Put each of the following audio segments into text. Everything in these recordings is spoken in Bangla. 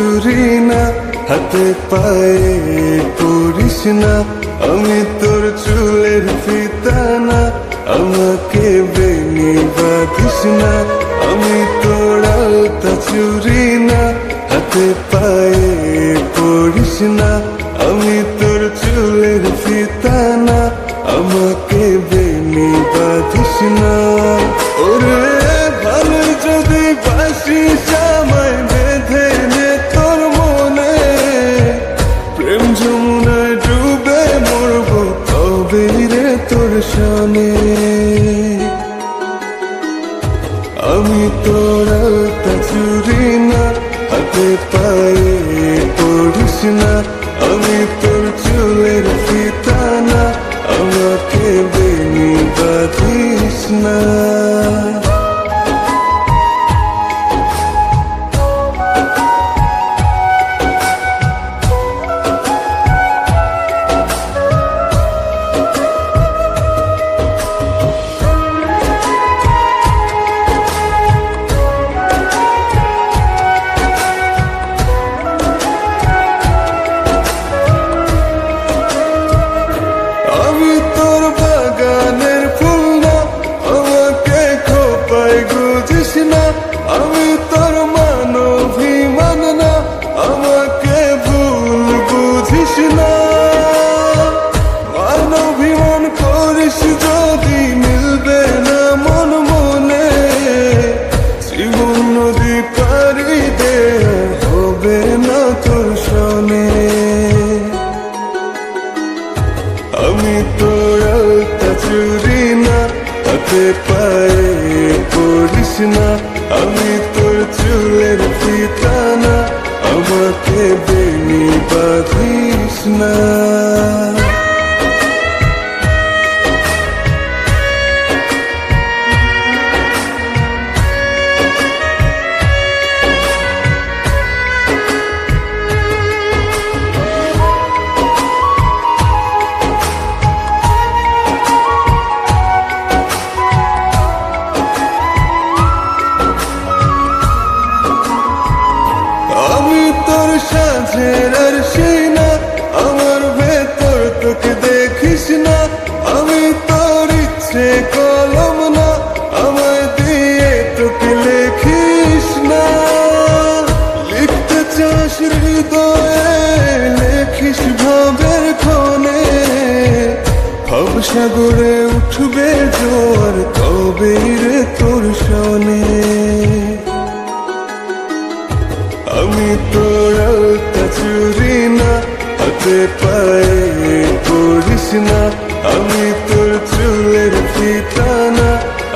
চুরি না, হাতে পায়ে পড়িস না। আমি তোর চুলের ফিতা না, আমাকে বেনি বাঁধিস না। আমি তোর আলতা চুরি না, হাতে পায়ে পড়িস না। আমি তোর চুলের ফিতা না, আমাকে বেনি বাঁধিস না। ওরে ভালো যদি বাসিস আমায় বেঁধে নে তোর মনে, প্রেম যমুনায় ডুবে মরবো তবে রে তোর সনে। আমি তোর আলতা চুরি না, হাতে পায়ে পড়িস না। আমি তোর চুলের ফিতা না, আমাকে বেনি বাঁধিস না। আমি তোর বাগানের ফুল না, আমাকে খোপায় গুজিস না। আমি তোর মানভিমান না, আমাকে ভুল বুঝিস না। মানভিমান করিস যদি মিলবে না মন মনে, জীবন নদী পারি দে হবে না তোর সনে। আমি তোর আলতা চুরি না, হাতে পায়ে পড়িস না। আমি তোর চুলের ফিতা না, আমাকে বেনি বাঁধিস না। আমি তোর সাজের আর সিনা, আমার ভেতর তোকে দেখিস না। আমি তোর ইচ্ছে কলম না, আমায় দিয়ে তোকে লেখিস না। লিখতে চাস হৃদয়ে, লেখিস ভাবের ক্ষণে। ভাব সাগরে উঠবে জোয়ার তবে রে তোর সনে। আমি তোর আলতা চুরি না, হাতে পায়ে পড়িস না। আমি তোর চুলের ফিতা না,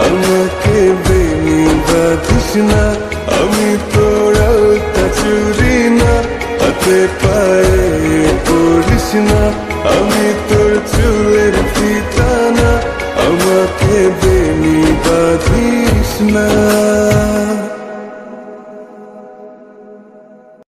আমাকে বেনি বাঁধিস না। আমি তোর আলতা চুরি না, হাতে পায়ে পড়িস না।